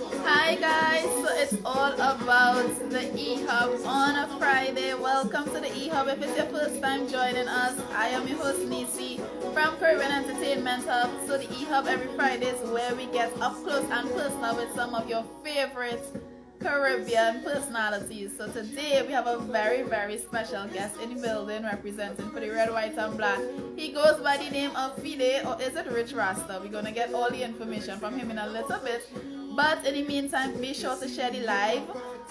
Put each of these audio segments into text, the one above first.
Hi guys, so it's all about the E-Hub on a Friday. Welcome to the E-Hub. If it's your first time joining us, I am your host Neicy from Caribbean Entertainment Hub. So the E-Hub every Friday is where we get up close and personal with some of your favorite Caribbean personalities. So today we have a very special guest in the building representing for the red, white and black. He goes by the name of Fede, or is it Rich Rasta? We're gonna get all the information from him in a little bit. But in the meantime, be sure to share the live.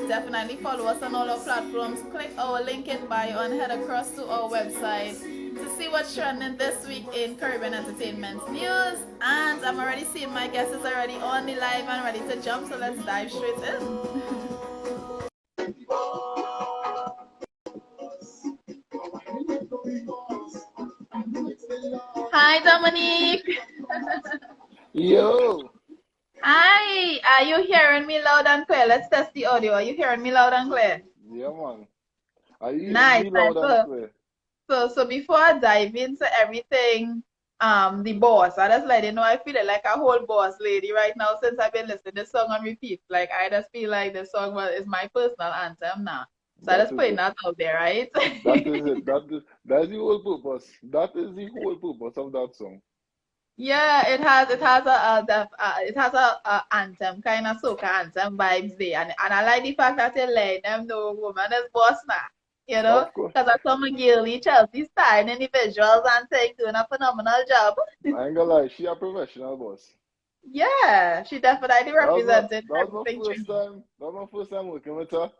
Definitely follow us on all our platforms. Click our link in bio and head across to our website to see what's trending this week in Caribbean entertainment news. And I'm already seeing my guests is already on the live and ready to jump. So let's dive straight in. Hi, Dominique. Yo, Hi. Are you hearing me loud and clear? Let's test the audio. Are you hearing me loud and clear? yeah, man. Are you hearing Nice. me Nice. loud and So, clear? so before I dive into everything, the boss, I just let you know I feel like a whole boss lady right now since I've been listening to this song on repeat. Like I just feel like the song is my personal anthem now. So I That just is putting it. that out there, right? That is it. That's the whole purpose. That is the whole purpose of that song. Yeah, it has a anthem kind of soca anthem vibes there, and I like the fact that you let them know woman is boss now, Of course. because I saw my girlie Chelsea style in the visuals and thing doing a phenomenal job. I ain't gonna lie, she a professional boss. Yeah, she definitely represented That was everything my to first me. time. That was my first time working with her.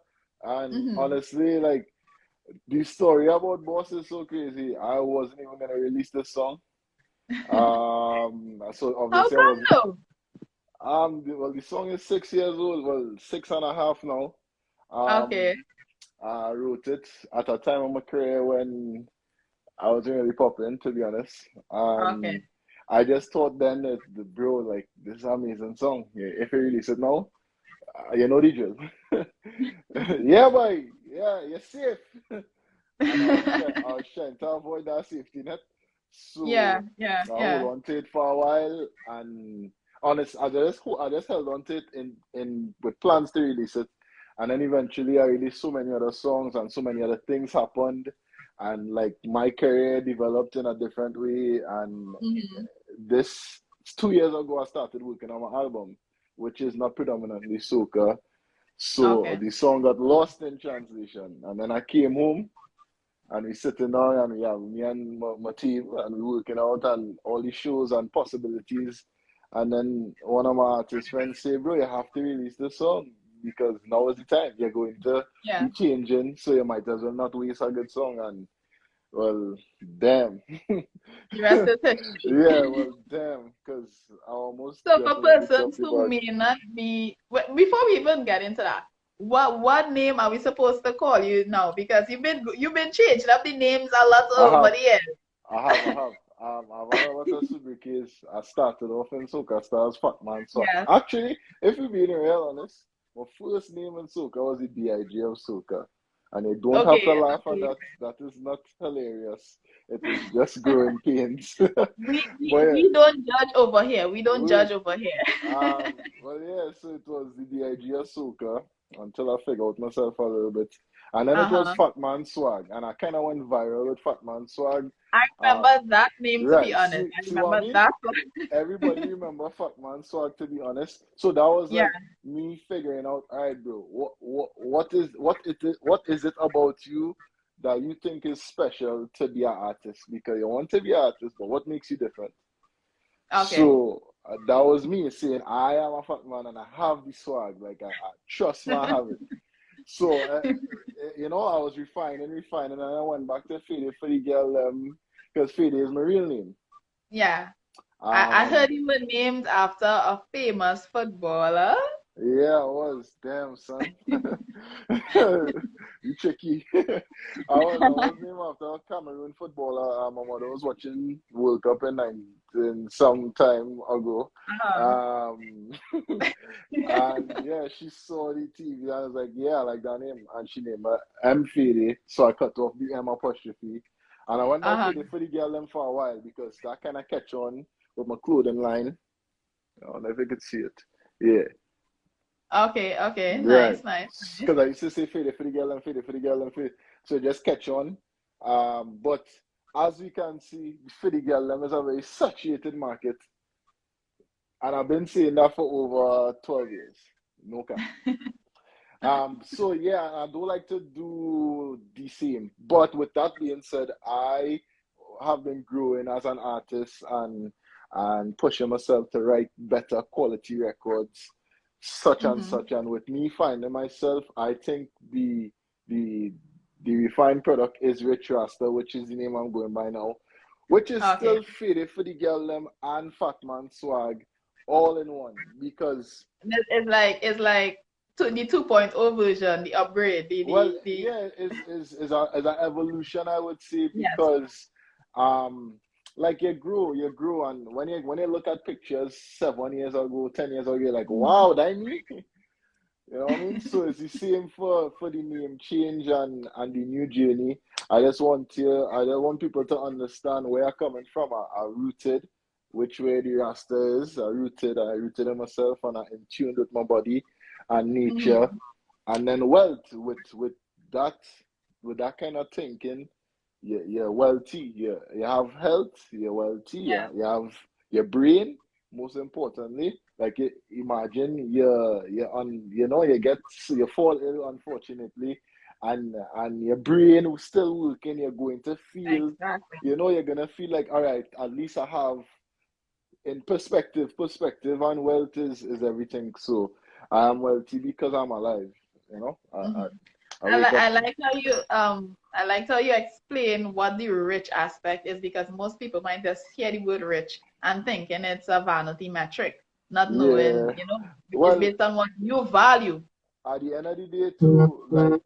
And Hmm. honestly, like the story about boss is so crazy. I wasn't even gonna release this song. So How obviously I come was though? well the song is 6 years old, well 6.5 now. Okay, Um I wrote it at a time of my career when I wasn't really popping, to be honest. okay. And I just thought then that the bro, like, this is an amazing song. Yeah, if you release it now, you know the drill. Yeah, boy. Yeah, you're safe. And I was trying to avoid that safety net. Yeah, So yeah, I hold yeah. on to it for a while. And honest, I just held on to it in with plans to release it. And then eventually I released so many other songs and so many other things happened. And like my career developed in a different way. And Hmm. this 2 years ago I started working on my album, which is not predominantly soca. So Okay. the song got lost in translation. And then I came home and we sitting down and we have me and my team and we working out on all the shows and possibilities. And then one of my artist friends say, bro, you have to release the song because now is the time. You're going to Yeah. be changing, so you might as well not waste a good song. And well, damn. The rest is Yeah, history. well, damn, because I almost So for definitely dropped persons the who bag. may not be, before we even get into that, what name are we supposed to call you now? Because you've been changing up the names a lot I over have, the years. I have. I've had a lot of suitcases. I started off in soca stars, Fat Man Swag. Yeah. Actually, if we're being real honest, my first name in soca was the BIG of soca. And you don't have to Okay. laugh at Okay. that. That is not hilarious. It is just growing pains. We, But we yeah, we don't judge over here. We don't we, judge over here. well, yeah, so it was the idea Soca until I figured out myself a little bit. And then it was Uh-huh. Fat Man Swag, and I kind of went viral with Fat Man Swag. I Um, remember that name to be right, honest. I see what I remember mean? that one. Everybody remember Fat Man Swag, to be honest. So that was Yeah. like me figuring out, all right, bro, what is it about you that you think is special to be an artist? Because you want to be an artist, but what makes you different? Okay. So that was me saying, I am a fat man and I have the swag. Like, I trust me, I have it. So, I was refining, and I went back to Fede for the girl, because Fede is my real name. Yeah. I Um, heard you were named after a famous footballer. Yeah, I was. Damn, son. You tricky. I was named after a Cameroon footballer. My mother was watching World Cup in some time ago. Uh-huh. Um, and yeah, she saw the TV and I was like, yeah, I like that name. And she named her M Fede. So I cut off the M apostrophe. And I went by Uh-huh. Fede for the girl them for a while because that kind of catch on with my clothing line. I don't know if you could see it. Yeah. Okay. Right. Nice. Because I used to say Fede for the girl and Fede for the girl and Fede. So just catch on. But as we can see, for the girl them is a very saturated market. And I've been saying that for over 12 years. No cap. So yeah, I do like to do the same. But with that being said, I have been growing as an artist and pushing myself to write better quality records, such and Mm-hmm. such. And with me finding myself, I think the the refined product is Rich Rasta, which is the name I'm going by now, which is Okay. still fitted for the girl them and Fat Man swag all in one because It's like the 2.0 version, the upgrade, well, the yeah, is an evolution, I would say, yes. because um like you grow, and when you look at pictures 7 years ago, 10 years ago, you're like, Mhm. wow, that me. You know what I mean? So it's the same for the name change and the new journey. I just want people to understand where I'm coming from. I rooted which way the Rasta is. I rooted in myself and I in tune with my body and nature. Mhm. And then wealth that with that kind of thinking, you're wealthy. You have health, you're wealthy, Yeah. you have your brain, most importantly. Like imagine you're on you fall ill unfortunately, and your brain is still working, you're going to feel, Exactly. you're gonna feel like, all right, at least I have in perspective, and wealth is everything. So I am wealthy because I'm alive, you know. Mhm. I wake up. I like how you explain what the rich aspect is because most people might just hear the word rich and thinking it's a vanity metric, not knowing, Yeah. it's Well, based on what you value. at the end of the day too, like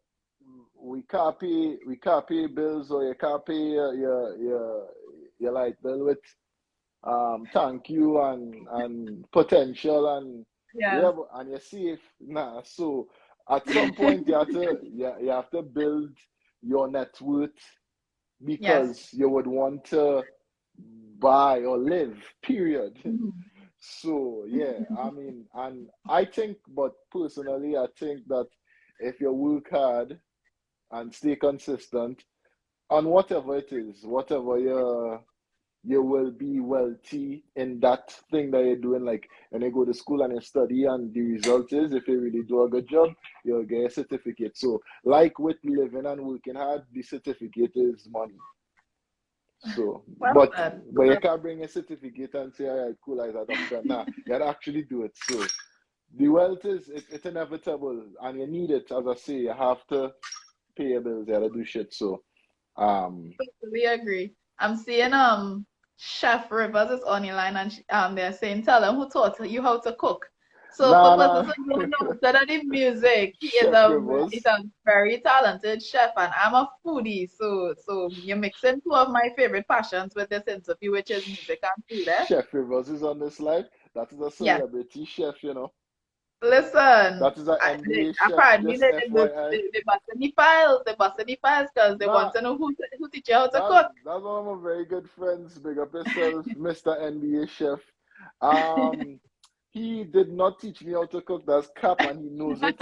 we can't pay bills, or you can't pay your light bill with thank you and potential, and Yeah. yeah, and you're safe. Nah, so at some point you have to build your net worth Yes. because you would want to buy or live, period. Mhm. So yeah, I mean, and I think, but personally, I think that if you work hard and stay consistent on whatever it is, whatever you will be wealthy in that thing that you're doing. Like when you go to school and you study, and the result is, if you really do a good job, you'll get a certificate. So, like with living and working hard, the certificate is money. So, Well but said. but you can't bring a certificate and say, all right, cool, as a doctor. Nah, you gotta actually do it. So, the wealth it's inevitable, and you need it. As I say, you have to pay your bills, you gotta do shit. So, um, We agree. I'm seeing Chef Rivers is on the line and they're saying tell him who taught you how to cook. So for nah, persons nah. who don't know, other than music, Chef he's Rivers. a very talented chef and I'm a foodie. So you're mixing two of my favorite passions with this interview, which is music and food, eh? Chef Rivers is on this live. That is a Yes. celebrity chef. Listen, That is an NBA chef, apparently just FYI. they busting the files because they want Nah, to know who teach you how to that's cook. that's one of my very good friends. Big up yourself, Mr. NBA chef. Um, he did not teach me how to cook. That's cap, and he knows it.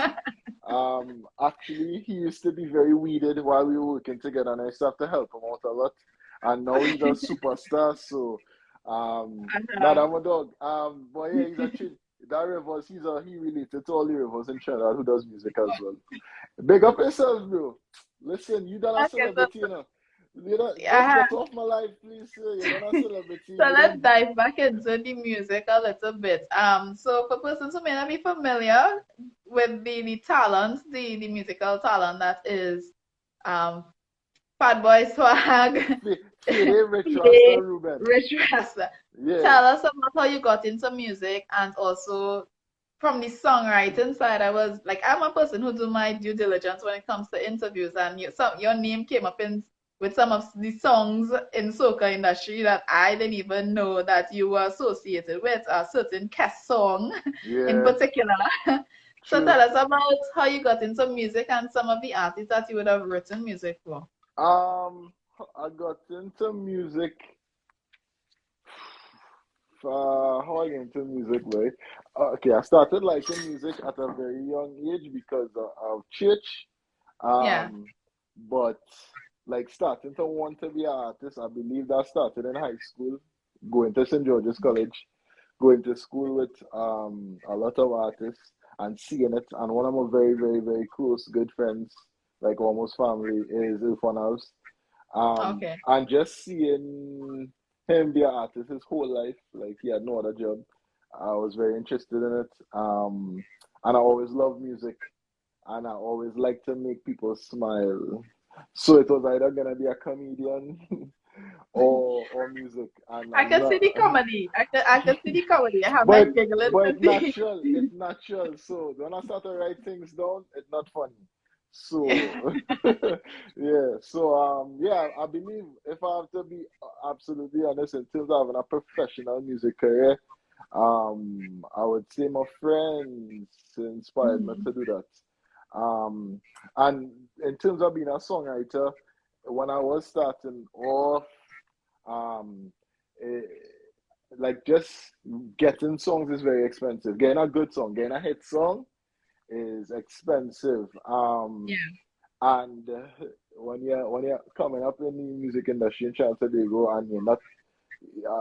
Actually, he used to be very weeded while we were working together, and I used to have to help him out a lot. And now he's a superstar. So, not Uh, I'm a dog. But yeah, he's actually that Rivers. He related to all the Rivers in Trinidad who does music as well. Big up yourself, bro. Listen, you done a okay, so celebrity, You know, just yeah. get off my life, please, sir. You done a celebrity. So You let's don't. dive back into the music a little bit. So for persons who may not be familiar with the talent, the musical talent that is um Fat Boy Swag, Fede, Rich Rasta, Fede, Ruben. Rich Rasta. Yeah. Tell us about how you got into music and also from the songwriting side. I'm a person who do my due diligence when it comes to interviews, and your name came up in with some of the songs in soca industry that I didn't even know that you were associated with a certain Kes song in Yeah. particular. So True. tell us about how you got into music and some of the artists that you would have written music for. Um, I got into music how I got into music, right? Okay, I started liking music at a very young age because of church. Yeah. But like starting to want to be an artist, I believe that started in high school, going to St. George's College, going to school with a lot of artists and seeing it. And one of my very, very, very close, good friends, like almost family, is Irfan House. Okay. And just seeing him be an artist his whole life, like he had no other job. I was very interested in it. And I always loved music and I always like to make people smile. So it was either gonna be a comedian or music, and I I'm can see not. the comedy. I can see the comedy. I have my But giggling to but see. natural, it's natural. So when I start to write things down, it's not funny. So yeah, so yeah, I believe if I have to be absolutely honest in terms of having a professional music career, I would say my friends inspired me Mhm. to do that. Um, and in terms of being a songwriter, when I was starting off, um, eh, like just getting songs is very expensive. Getting a good song, getting a hit song is expensive. Yeah. And when you're coming up in the music industry in Trinidad and Tobago and you're not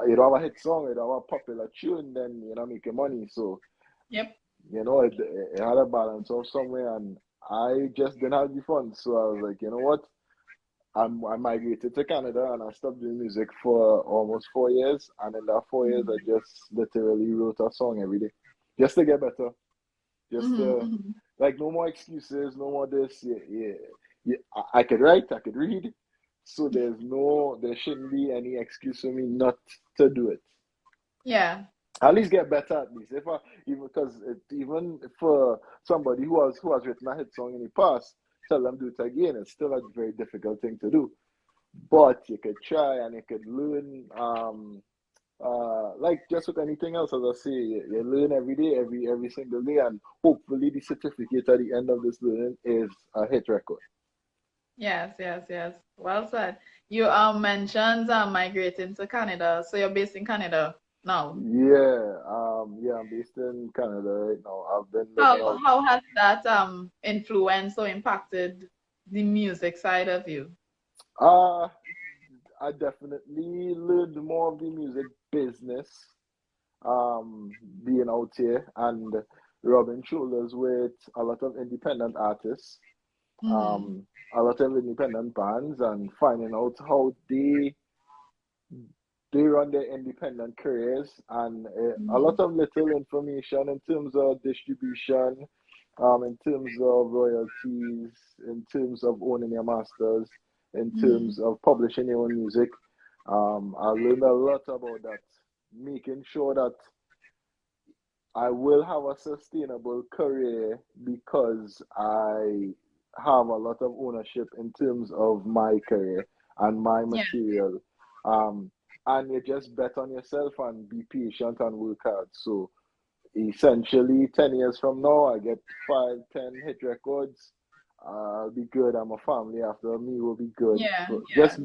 you don't have a hit song, you don't have a popular tune, then you're not making money. So Yep. it had a balance of somewhere, and I just didn't have the funds. So I was like, you know what? I migrated to Canada and I stopped doing music for almost 4 years. And in that 4 years, I Mhm. just literally wrote a song every day just to get better. Just Mhm. to, Mhm. like, no more excuses, no more this. Yeah, yeah, yeah. I could write, I could read. So there shouldn't be any excuse for me not to do it. Yeah. At least get better at least. If I even because even for somebody who has written a hit song in the past, tell them do it again. It's still a very difficult thing to do. But you could try and you could learn. Like just with anything else, as I say, you learn every day, every single day, and hopefully the certificate at the end of this learning is a hit record. Yes. Yes. Yes. Well said. You mentioned migrating to Canada, so you're based in Canada now. Yeah, I'm based in Canada right now. I've been living out. How has that influenced or impacted the music side of you? Uh I definitely learned more of the music business, um, being out here and rubbing shoulders with a lot of independent artists, Mm-hmm. a lot of independent bands, and finding out how they run their independent careers and a Mm-hmm. lot of little information in terms of distribution, in terms of royalties, in terms of owning your masters, in Mm-hmm. terms of publishing your own music. I learned a lot about that, making sure that I will have a sustainable career because I have a lot of ownership in terms of my career and my Yeah. material. Um, and you just bet on yourself and be patient and work hard. So essentially, 10 years from now, I get 5, 10 hit records. I'll be good. And my family after me will be good. Yeah. So Yeah. just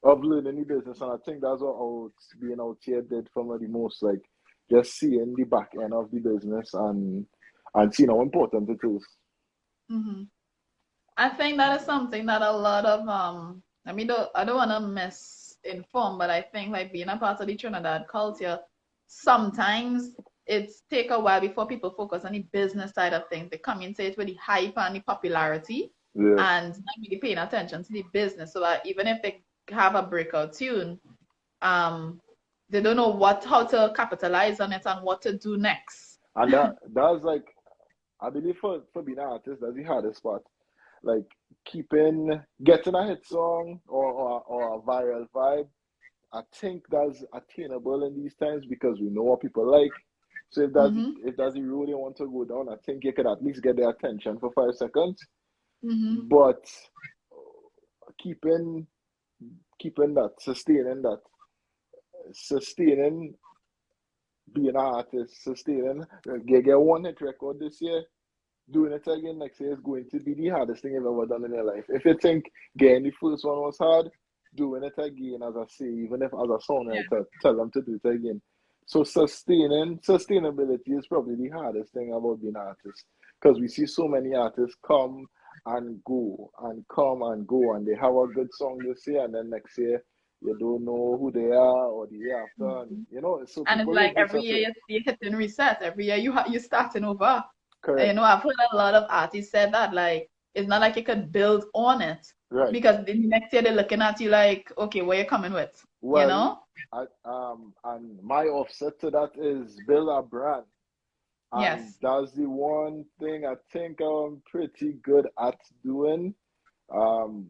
of learning the business. And I think that's what being out here did for me the most. Like just seeing the back end of the business and seeing how important it is. Mm-hmm. I think that is something that a lot of I don't want to misinform, but I think like being a part of the Trinidad culture, sometimes it's take a while before people focus on the business side of things. They come into it with the hype and the popularity Yeah. and not really paying attention to the business. So that even if they have a breakout tune, um, they don't know how to capitalize on it and what to do next. And that's like I believe for being an artist, that's the hardest part. Like getting a hit song or a viral vibe. I think that's attainable in these times because we know what people like. So Mm-hmm. if that's the road you want to go down, I think you could at least get their attention for 5 seconds. Mm-hmm. But keeping keeping that, sustaining being an artist, sustaining, get one hit record this year, doing it again next year is going to be the hardest thing you've ever done in your life. If you think getting the first one was hard, doing it again, as I say, even if as a songwriter, tell them to do it again. So sustainability is probably the hardest thing about being an artist because we see so many artists come and go and come and go, and they have a good song this year, and then next year you don't know who they are or the year after, and so And it's people like would every year disappear. you're hitting reset. Every year you're starting over. Correct. I've heard a lot of artists said that, like, it's not like you could build on it Right. because the next year they're looking at you like, okay, where you coming with, Well, and my offset to that is build a brand. And Yes. that's the one thing I think I'm pretty good at doing. Um,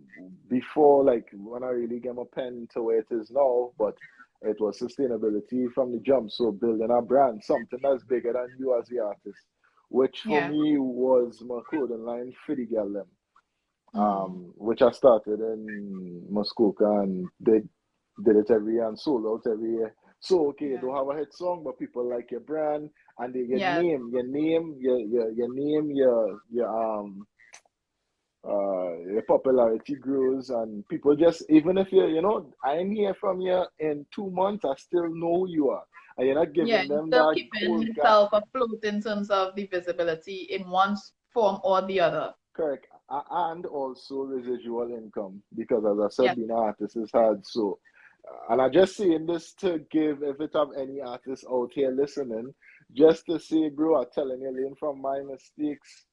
Before, like when I really get my pen to where it is now, but it was sustainability from the jump. So building a brand, something that's bigger than you as the artist, which for Yeah. me was my clothing line, Fede girl them, Mm. which I started in Muskoka and did it every year and sold out every year. So okay, you Yeah. don't have a hit song, but people like your brand and they Yes. your name, your popularity grows, and people just, even if I ain't hear from you in 2 months, I still know who you are, and you're not Yeah. giving You're them still that keeping cold gap. yourself afloat in terms of the visibility in one form or the other. Correct. And also residual income, because as I said, Yes. being an artist is hard. So, and I just saying this to give, if it have any artists out here listening, just to say, bro, I'm telling you, learn from my mistakes,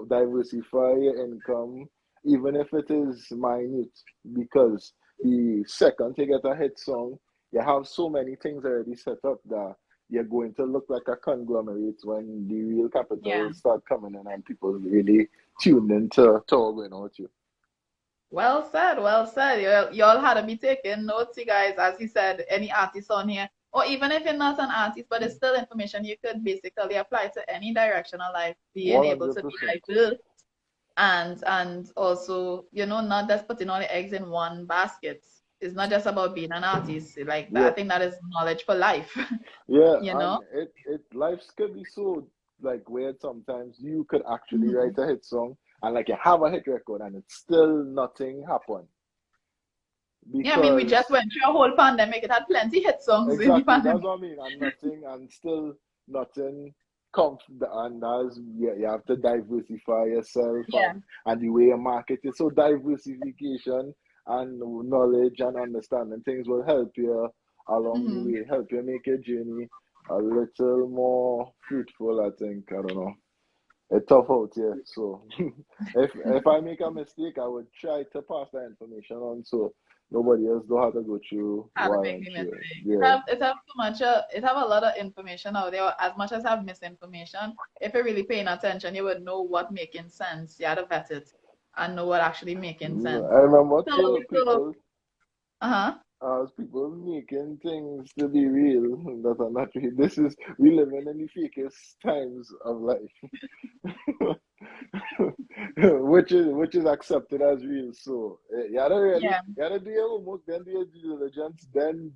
diversify your income, even if it is minute, because the second to get a hit song, you have so many things already set up that you're going to look like a conglomerate when the real Yeah. capital start coming in and people really tuned into going out with you. Well said, well said. You all had to be taking notes, you guys. As he said, any artist on here, or even if you're not an artist, but it's still information you could basically apply to any direction of life, being able to be 100%. diverse and also, not just putting all the eggs in one basket. It's not just about being an artist. Like that, I Yep. think that is knowledge for life, Yeah, you and know? it life could be so like weird sometimes. You could actually Mhm. write a hit song and like you have a hit record and it's still nothing happen Yeah, I mean, we just because went through a whole pandemic. It had plenty hit songs in the exactly, that's pandemic. what I mean. And nothing, and still nothing comes. And as you have to diversify yourself Yeah. and the way you market it. So diversification and knowledge and understanding things will help you along the Hmm. way, help you make your journey a little more fruitful. I think. I don't know. It's tough out here. So if I make a mistake, I would try to pass that information on so nobody else don't have to go through How to what I make went the through. mistake. Yeah. It have too much. It have a lot of information out there. As much as have misinformation, if you're really paying attention, you would know what making sense. You had to vet it and know what actually making sense. I remember So, too so, people uh-huh. as people making things to be real that are not real. This is we living in the fakest times of life. which is accepted as real. So Yeah. you gotta do your homework, then do your due diligence, then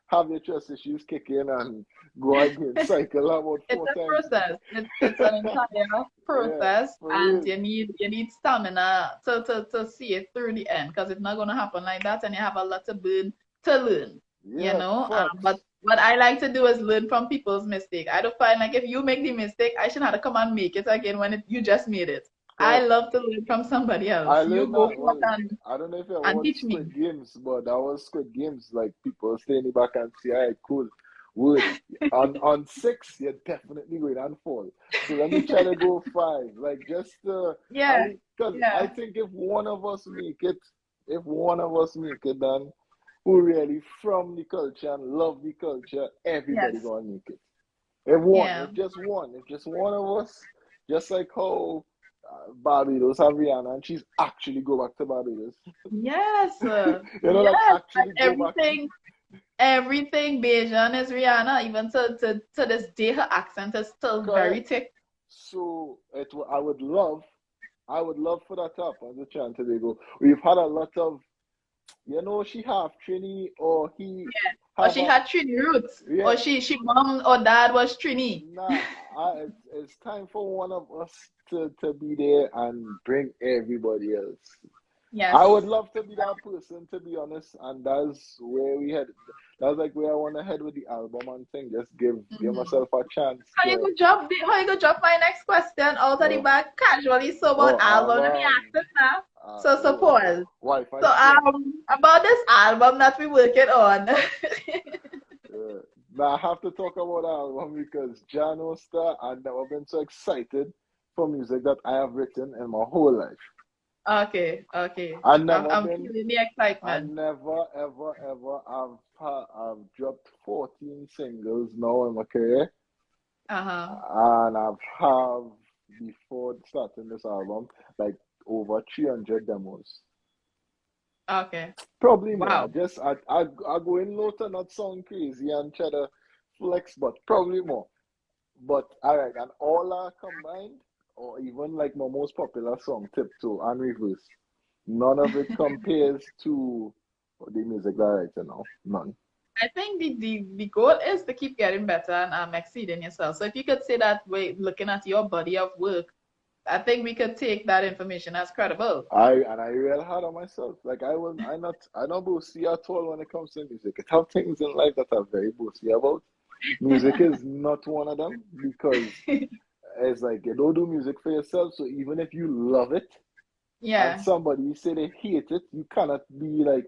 have your trust issues kick in and go again, cycle about It's four a times. process. It's an entire Yeah, process, for and real. you need stamina to see it through the end because it's not gonna happen like that, and you have a lot to learn. You Yeah, know. But facts. what I like to do is learn from people's mistake. I don't find like if you make the mistake, I should have to come and make it again when you just made it. I Correct. love to learn from somebody I else. You learned go that. for it Well, and I don't know if you ever and watched teach me. Squid Games, but that was Squid Games. Like people stay in the back and say, "All right, cool, wood." On six, you're definitely going and fall. So let me try to go five. Like just at Yeah, least because I yeah, think if one of us make it, then who really from the culture and love the culture, everybody yes, gonna make it. yeah, If just one of us, just like how Barbados have Rihanna, and she's actually go back to Barbados. yes, Like yes. Like actually go back. everything Bajan is Rihanna. Even to this day, her accent is still very Correct. thick. So I would love for that to happen to Chan Tobago. We've had a lot of, she have Trini or he Or have she a, had Trini roots, or yeah. she mom or dad was Trini. Nah, it's time for one of us to be there and bring everybody else. I would Yes. love to be that person, to be honest, and that's where we had. that's like where I want to head with the album and thing. Just give myself a chance How you to. go drop my next question out of the Oh, bag casually so about oh, album. Let me ask this now. So oh, pause. wife So and spring. about this album that we working on. Now I have to talk about the album because Jan Oster, I've never been so excited for music that I have written in my whole life. Okay. I I'm, never I'm been. feeling the I excitement. never, ever, ever. I've dropped 14 singles now in my career, Uh-huh. and I've have before starting this album like over 300 demos. Okay. Probably more. Wow. I go in low to not sound crazy and try to flex, but probably more. But alright, and all are combined, or even like my most popular song, Tiptoe and Reverse. None of it compares to the music that I write now. None. I think the goal is to keep getting better and exceeding yourself. So if you could say that way, looking at your body of work, I think we could take that information as credible. I real hard on myself. Like I don't boasty at all when it comes to music. I have things in life that I'm very boasty about. Music is not one of them because it's like you don't do music for yourself. So even if you love it and Yeah. somebody say they hate it, you cannot be like,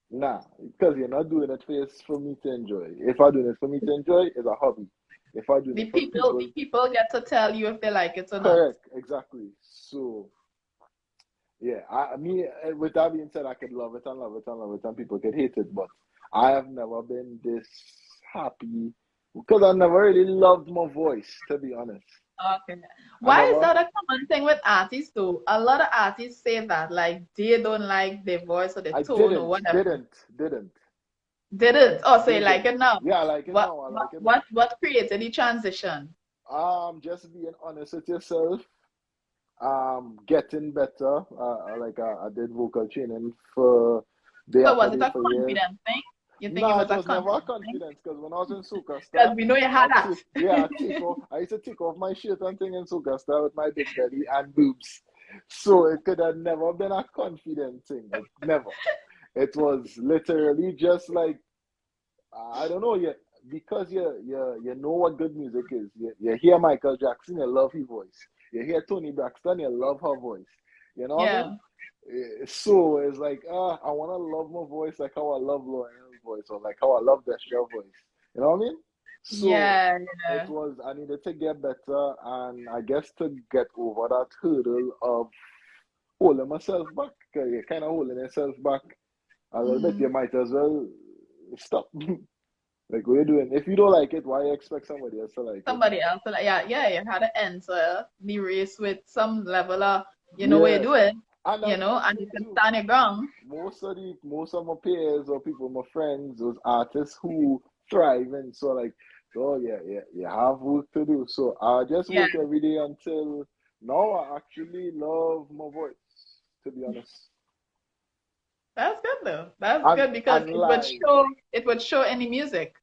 nah, because you're not doing it for me to enjoy. If I'm doing it for me to enjoy, it's a hobby. If I'm doing The it for people people, the people get to tell you if they like it or not. correct, exactly. So yeah, with that being said, I could love it and love it and love it, and people could hate it, but I have never been this happy because I never really loved my voice, to be honest. Okay. I Why is never, that a common thing with artists though? A lot of artists say that, like they don't like their voice or their I tone or didn't, whatever. didn't, didn't, Didn't. Oh, so you like didn't. it now. Yeah, I like it What now. I what like it now. what created the transition? Just being honest with yourself. Getting better. I did vocal training for day So after was it day a for years. confidence thing? You think it Nah, was it a was never a confidence thing? confidence because when I was in Soca Because Star, we know you had that. I used to take off my shirt and thing in Soca Star with my big belly and boobs. So it could have never been a confident thing. Like never. It was literally just like I don't know, because you know what good music is. You hear Michael Jackson, you love his voice. You hear Tony Braxton, you love her voice. You know what I mean? Yeah. So it's like, I want to love my voice like how I love Lorraine's voice or like how I love Destia's voice. You know what I mean? So Yeah, it yeah. was, I needed to get better and I guess to get over that hurdle of holding myself back. 'Cause you're kind of holding yourself back a little bit. You Mm. might as well stop. Like, what are you doing? If you don't like it, why you expect somebody else to like it? Somebody else, like, yeah, you had to enter the race with some level of, you know what you're Yeah. doing, And you that's know, one and you thing can too. stand your ground. Most of my peers or people, my friends, those artists who thrive and so like, oh yeah, you have work to do. So I just Yeah. work every day until now I actually love my voice, to be honest. That's good though. That's And good because and live. it would show any music.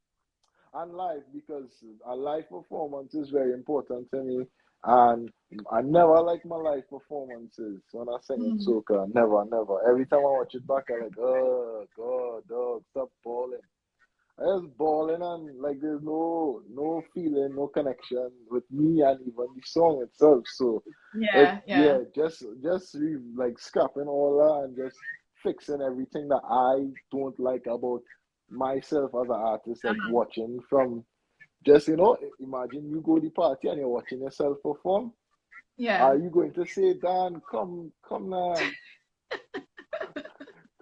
And live because a live performance is very important to me. And I never like my live performances when I sing in Mm. soca. Never, never. Every time I watch it back, I'm like, oh God, dog, stop balling. I was balling and like there's no feeling, no connection with me and even the song itself. So Yeah, yeah. like scrapping all that and just fixing everything that I don't like about myself as an artist, like Uh-huh. watching from imagine you go to the party and you're watching yourself perform. Yeah. Are you going to say, Dan, come now,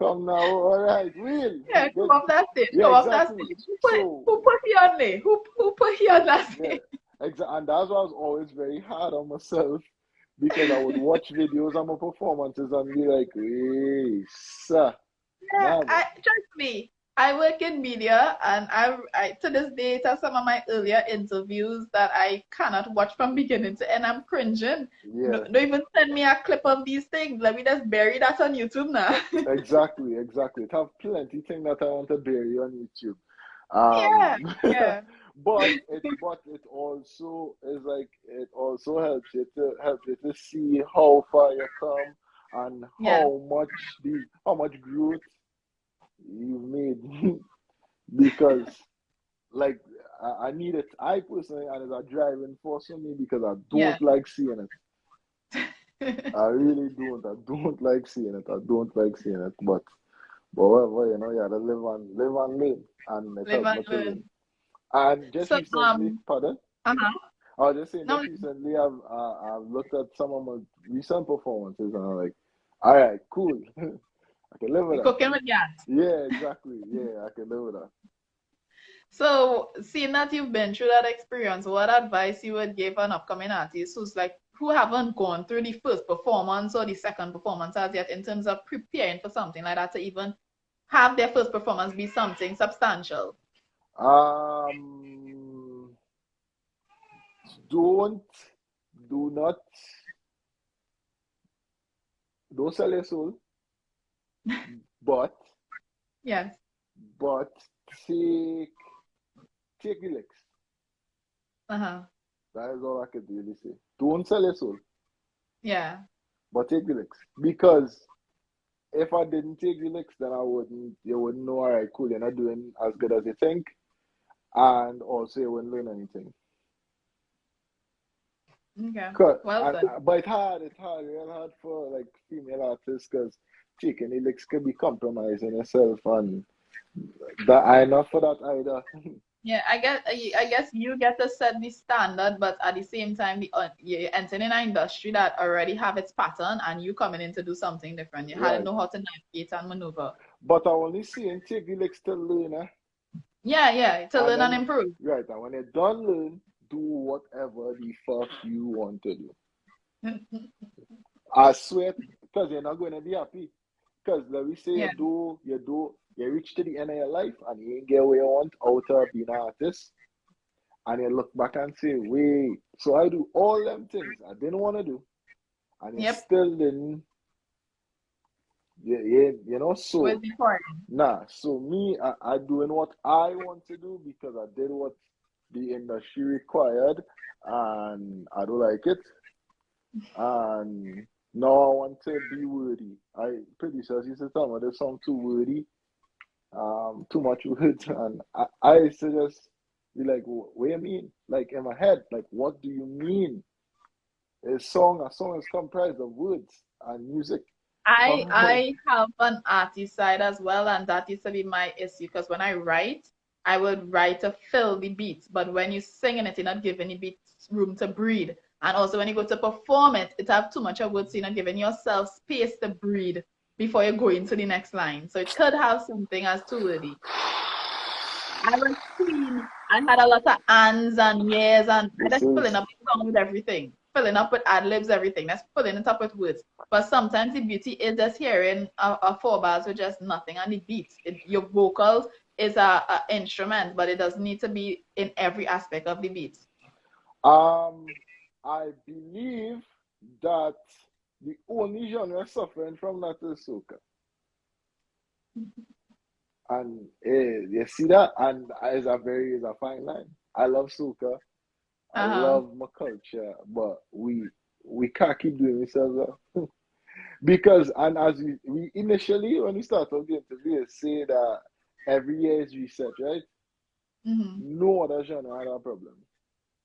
all right, Will? Yeah, come off that stage. Yeah, Come off that exactly. stage. So Who put you on there? Who put you on that yeah, stage? exactly, and that's why I was always very hard on myself because I would watch videos of my performances and be like, hey, sir, Yeah, nah, I trust me. I work in media, and I to this day, to some of my earlier interviews that I cannot watch from beginning to end. I'm cringing. No, yeah. don't even send me a clip of these things. Let me just bury that on YouTube now. Exactly, exactly. It have plenty thing that I want to bury on YouTube. Yeah, Um, yeah, but it also is like it also helps you to see how far you come and yeah. how much growth you've made. because like I need it. I personally, and it's a driving force for me because I Yeah. don't like seeing it. I really don't. I don't like seeing it. I don't like seeing it. But whatever, you gotta live and learn, and it Live helped and me to learn. learn. And just So, recently, pardon, uh-huh. I was just saying, No, just recently, I've looked at some of my recent performances, and I'm like, all right, cool, I can live with you're that. cooking with gas. Yeah, exactly. Yeah, I can live with that. So, seeing that you've been through that experience, what advice you would give an upcoming artist who haven't gone through the first performance or the second performance as yet in terms of preparing for something like that to even have their first performance be something substantial? Um, don't, do not, don't sell your soul, but, Yes. but take, take the licks. Uh-huh. That is all I could really say. Don't sell your soul, Yeah. but take the licks. Because if I didn't take the licks, then you wouldn't know, all right, cool, you're not doing as good as you think, and also you wouldn't learn anything. Okay. Cause, Well said. but real hard for like female artists because taking the licks can be compromising yourself, and that I not for that either. Yeah, I guess you get to set the standard, but at the same time, you're entering in an industry that already have its pattern, and you coming in to do something different. You had to Right. know how to navigate and maneuver. But I only see and take the licks to learn, Yeah, yeah, to and learn and then improve. right, and when you're done learn, do whatever the fuck you want to do. I swear, because you're not going to be happy. Because let me say Yeah, you reach to the end of your life and you ain't get what you want out of being an artist. And you look back and say, wait, so I do all them things I didn't want to do. And you yep, still didn't, so with the part. nah. So me, I doing what I want to do because I did what the industry required and I don't like it. And now I want to be worthy. Producers used to tell me this song too wordy, too much words, and I used to just be like, what do you mean? Like in my head, like what do you mean? A song is comprised of words and music. I Oh, I have an artist side as well, and that used to be my issue because when I write, I would write to fill the beats, but when you singing it, you're not giving the beats room to breathe. And also when you go to perform it, it have too much of words, so you're not giving yourself space to breathe before you go into the next line. So it could have something as too wordy. I was clean. I had a lot of ands and years, and I this just filling is up the song with everything, filling up with ad libs, everything. That's filling it up with words. But sometimes the beauty is just hearing a four bars with just nothing on the beats. Your vocals is a instrument, but it doesn't need to be in every aspect of the beats. um I believe that the only genre suffering from that is soca. And you see that, and it's a fine line. I love soca. I Uh-huh. love my culture, but we can't keep doing this as well. Because and as we initially when we start off the interview say that every year is reset, right? Hmm. No other genre had a problem.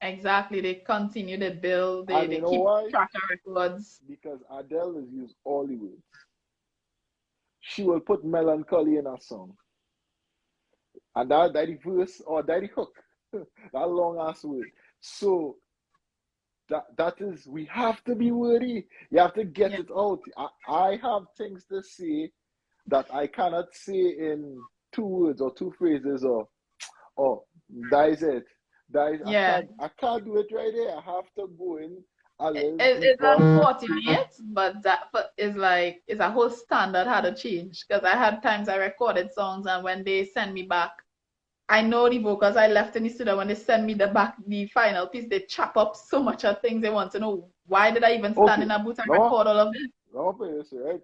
Exactly. They continue, they build, they, And you they know keep why? track of records. Because Adele has used all the words. She will put melancholy in her song. And that the verse or that the hook. That long ass word. So that is we have to be wordy. You have to get Yeah. it out. I have things to say that I cannot say in two words or two phrases or that is it. Yeah. I can't do it right there. I have to go in a little It's deeper. unfortunate, but is like it's a whole standard had to change. Because I had times I recorded songs and when they send me back, I know the vocals I left in the studio when they send me the final piece, they chop up so much of things they want to know. Why did I even stand Okay. in a booth and No, record all of this? no, play this, right?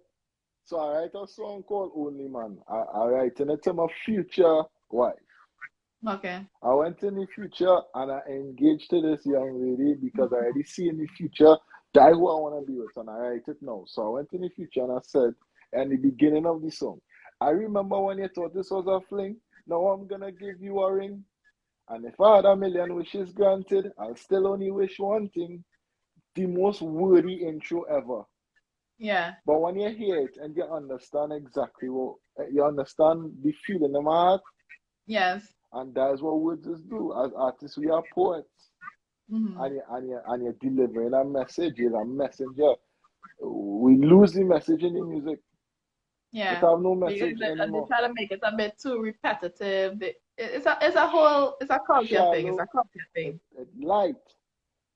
So I write a song called Only Man. I write it to my future wife. Okay. I went in the future and I engaged to this young lady because I already see in the future that who I want to be with, and I write it now. So I went in the future and I said, in the beginning of the song, I remember when you thought this was a fling, Now I'm gonna give you a ring. And if I had a million wishes granted, I'll still only wish one thing. The most wordy intro ever. Yeah. But when you hear it and you understand exactly what you understand the feeling in my heart, Yes. and that's what words is do. As artists, we are poets. Mm-hmm. And you're delivering a message, you're a messenger. We lose the message in the music. It Yeah. have no Because message they anymore. try to make it a bit too repetitive. It's a culture thing. It's a Shallow, culture thing. light.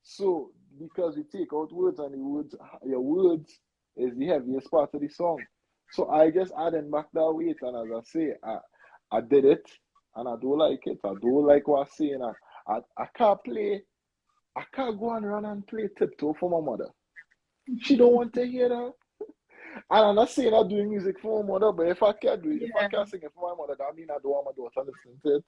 So because we take out words and your words is the heaviest part of the song. So I just adding back that weight, and as I say, I did it, and I don't like it. I don't like what I'm saying. I can't play. I can't go and run and play tiptoe for my mother. She don't want to hear that. And I'm not saying I'm doing music for my mother, but if I can't do it, if I Yeah. can't sing it for my mother, that means I don't want my daughter listening to it.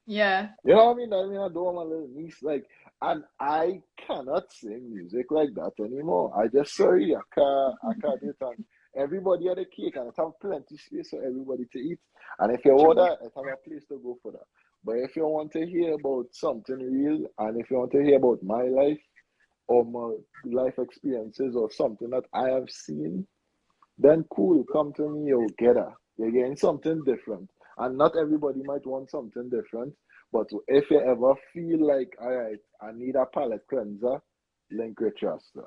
Yeah. You know what I mean? I mean, I don't want my little niece like, and I cannot sing music like that anymore. I just sorry, I can't do it. And everybody had a cake, and it have plenty space for everybody to eat. And if you True. order, it have a place to go for that. But if you want to hear about something real, and if you want to hear about my life or my life experiences or something that I have seen, then cool, come to me, you'll get her. You're getting something different. And not everybody might want something different, but if you ever feel like, all right, I need a palate cleanser, link with Rasta.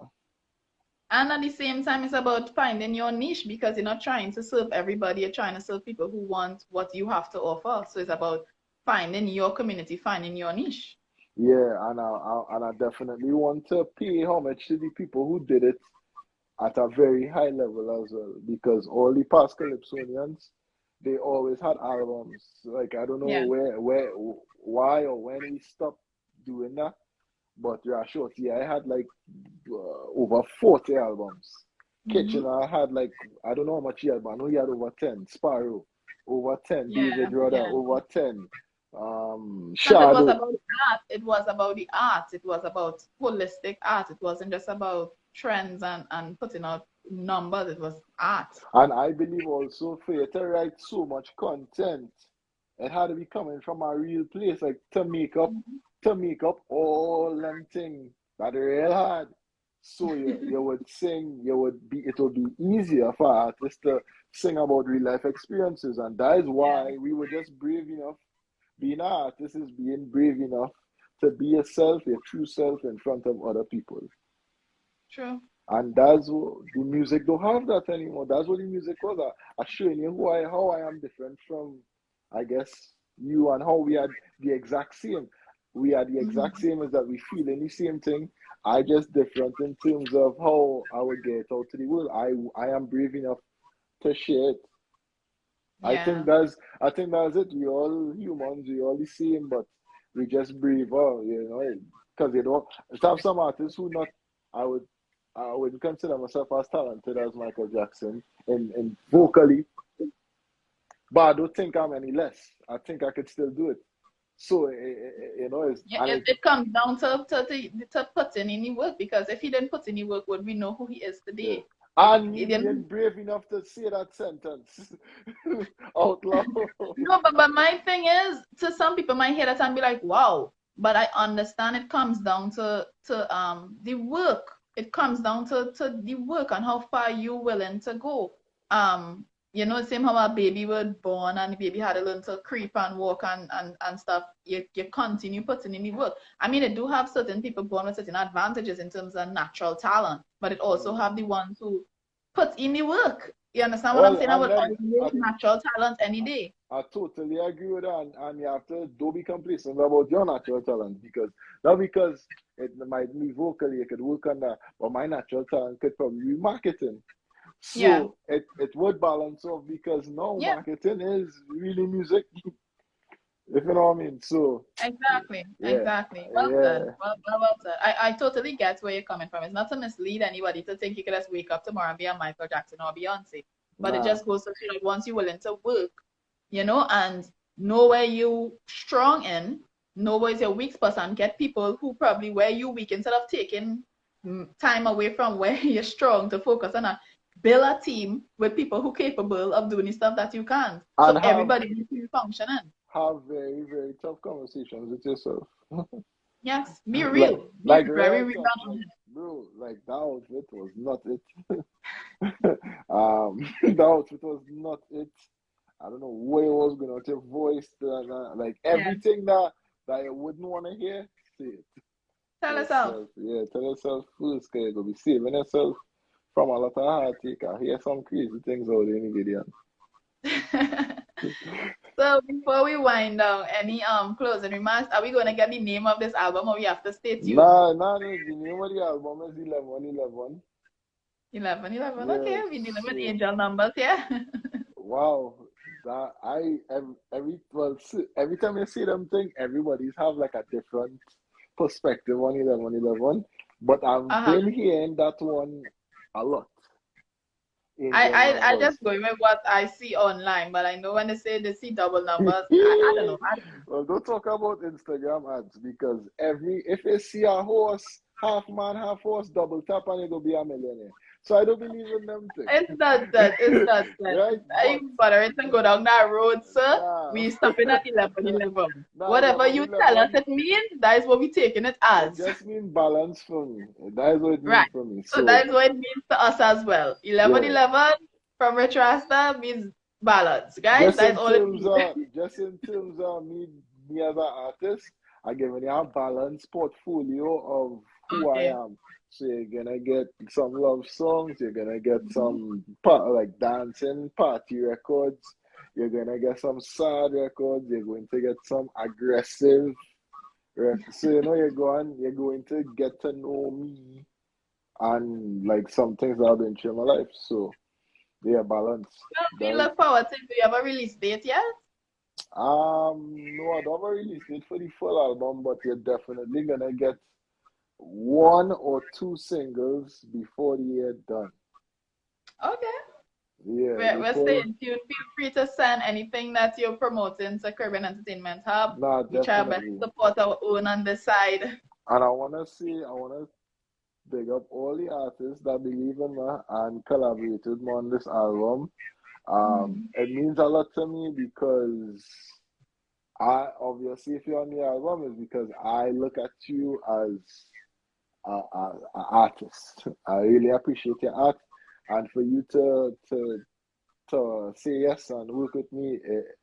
And at the same time, it's about finding your niche because you're not trying to serve everybody. You're trying to serve people who want what you have to offer. So it's about finding your community, finding your niche. Yeah, and I definitely want to pay homage to the people who did it at a very high level as well, because all the past Calypsonians, they always had albums. Like I don't know Yeah. why or when we stopped doing that, but yeah, Shorty, I had like over 40 albums. Hmm. Kitchener had like, I don't know how much he had, but I know he had over 10. Sparrow, over 10. Yeah. David Rudder, Yeah. over 10. Because it was Shadow. about the art. It was about the art. It was about holistic art. It wasn't just about trends and putting out numbers. It was art. And I believe also for you to write so much content, it had to be coming from a real place, like Mhm. to make up all them things that are real hard. So you would sing, it would be easier for artists to sing about real life experiences. And that is Yeah. why we were just brave enough. Being an artist is being brave enough to be yourself, your true self in front of other people. True. And that's what the music don't have that anymore. That's what the music was. I showing you how I am different from, I guess, you, and how we are the exact same. We are the exact Hmm. same as that we feel in the same thing. I just different in terms of how I would get it out to the world. I am brave enough to share it. Yeah. I think that's it. We all humans, we all the same, but we just breathe out, you know, because you don't. Some artists who not, I would I would consider myself as talented as Michael Jackson in vocally, but I don't think I'm any less. I think I could still do it. So you know, Yeah, it comes down to putting in the work because if he didn't put in the work, would we know who he is yeah. today? And He me being didn't. brave enough to say that sentence out loud. No, but my thing is, to some people might hear that and be like, wow. But I understand it comes down to the work. It comes down to the work and how far you're willing to go. Same how a baby was born and the baby had to learn to creep and walk and stuff. You continue putting in the work. I mean, it do have certain people born with certain advantages in terms of natural talent, but it also Mm. have the ones who put in the work. You understand what I'm Well, saying? I and would then always natural talent any day. I totally agree with that, and you have to don't be complacent about your natural talent, because not because it might be vocally, you could work on that, but my natural talent could probably be marketing. Yeah. So it would balance off, because now Yeah, marketing is really music, if you know what I mean. So exactly. yeah, Exactly. Well said. yeah, Well said. I totally get where you're coming from. It's not to mislead anybody to think you could just wake up tomorrow and be a Michael Jackson or Beyonce. But it nah. just goes to show like once you're willing to work, and know where you strong in, know where's your weak spots and get people who probably where you weak instead of taking time away from where you're strong to focus on a build a team with people who capable of doing the stuff that you can't. And So everybody needs to be functioning. have very, very tough conversations with yourself. Yes, be Like, real. Be like very real real. tough. Like, bro, like that outfit was not it. The outfit was not it. I don't know where it was going to your voice, like Yeah. everything that you wouldn't want to hear, say it. Tell yourself. Yourself, yeah, tell yourself first, because you're going to be saving yourself from a lot of heartache. I hear some crazy things out there in the video. So before we wind down, any closing remarks? Are we gonna get the name of this album or we have to stay tuned? Nah, no, the name of the album is 1111. 1111. Okay, Yes, we deliver the so, angel numbers here. wow, that every time you see them thing, everybody's have like a different perspective on 1111. But I've Uh-huh. been hearing that one a lot. I, Angel I I numbers. just go with what I see online, but I know when they see double numbers, I don't know. Well, don't talk about Instagram ads because if you see a horse, half man, half horse, double tap and you go be a millionaire. So I don't believe in them It's things. not that. It's not that. Right? I But even bother it and go down that road, sir. nah, We stopping at 1111. nah, Whatever 11, you tell us 11, it means, that is what we taking it it as. just means balance for me. That is what it means Right. for me. So So that is what it means to us as well. yeah. 1111 from Rich Rasta means balance, guys. Just That is in all it terms means. of just in terms of me as an artist, I giving you a balanced portfolio of who I Okay. am. So you're gonna get some love songs, you're gonna get Mhm. some like dancing party records, you're gonna get some sad records, you're going to get some aggressive records. So you're going to get to know me and like some things that I've been through in my life. So yeah, balance. Well, we That look forward to it. Do you have a release date yet? No, I don't have a release date for the full album, but you're definitely gonna get one or two singles before the year done. Okay. Yeah, We're before. staying tuned. Feel free to send anything that you're promoting to Caribbean Entertainment Hub. Nah, We try our best definitely. to support our own on this side. And I wanna big up all the artists that believe in me and collaborated with me on this album. Mhm. It means a lot to me because I obviously if you're on the album is because I look at you as a artist. I really appreciate your art, and for you to say yes and work with me, it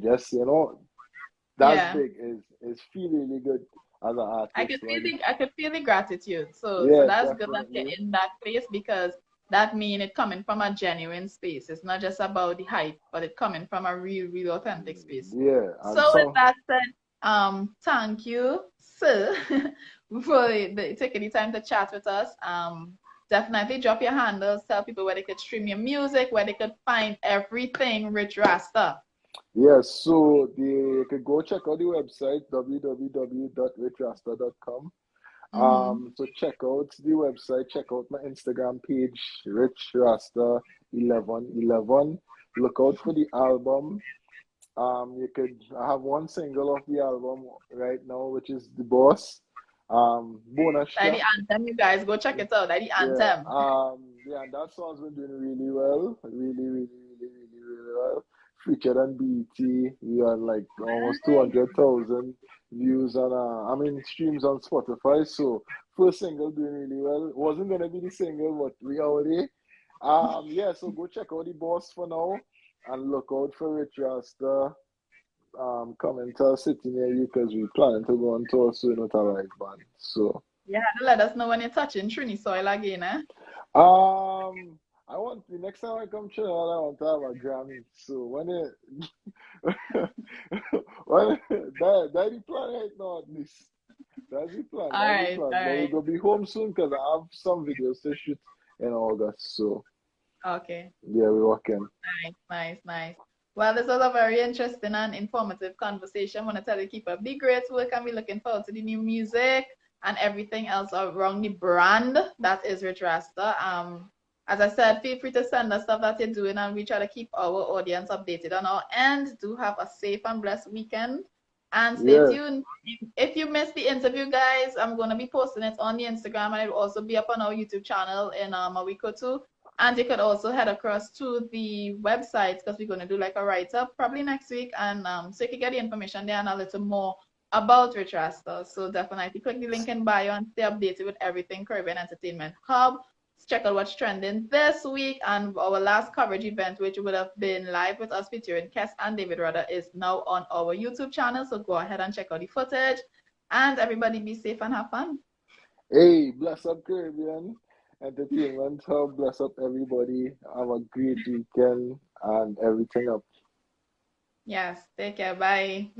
just that's Yeah. big. Is feel really good as an artist when I could feel the gratitude. So yeah, that's good that you're definitely. in that place because that means it coming from a genuine space. It's not just about the hype, but it coming from a real authentic space. Yeah, and So with so that said, thank you, sir, for taking the time to chat with us. Definitely drop your handles, tell people where they could stream your music, where they could find everything Rich Rasta. yeah, so you could go check out the website www.richrasta.com. Mm-hmm. So check out the website, check out my Instagram page, Rich Rasta 1111. Look out for the album. I have one single of the album right now, which is The Boss. Bonus That the track. anthem, you guys go check it out. That the Yeah, anthem. and that song's been doing really well. Really well. Featured on BET. We are like almost Nice. 200,000 views on streams on Spotify. So first single doing really well. Wasn't gonna be the single, but we already. Yeah, so go check out The Boss for now and look out for Rich Rasta coming to a city near you because we planning to go on tour soon with a live band. So You had to let us know when you're touching Trini soil again, eh? I want the next time I come to Trinidad, I want to have a Grammy. So when it when that the plan right now at least. That's the plan. All That's the right, plan. all But we're right. gonna be home soon because I have some videos to shoot in August. So Okay. yeah, we're working. Nice. Well, this was a very interesting and informative conversation. I want to tell you, keep up the great work and we're looking forward to the new music and everything else around the brand that is Rich Rasta. As I said, feel free to send us stuff that you're doing and we try to keep our audience updated on our end. Do have a safe and blessed weekend and stay Yeah. tuned. If you missed the interview, guys, I'm going to be posting it on the Instagram and it will also be up on our YouTube channel in a week or two. And you could also head across to the website because we're going to do like a write-up probably next week. And so you can get the information there and a little more about Rich Rasta. So definitely click the link in bio and stay updated with everything Caribbean Entertainment Hub. Check out what's trending this week. And our last coverage event, which would have been live with us featuring Kes and David Rudder, is now on our YouTube channel. So go ahead and check out the footage. And everybody be safe and have fun. Hey, bless up Caribbean Entertainment Hub. Bless up everybody. Have a great weekend and everything up. Yes, take care. Bye.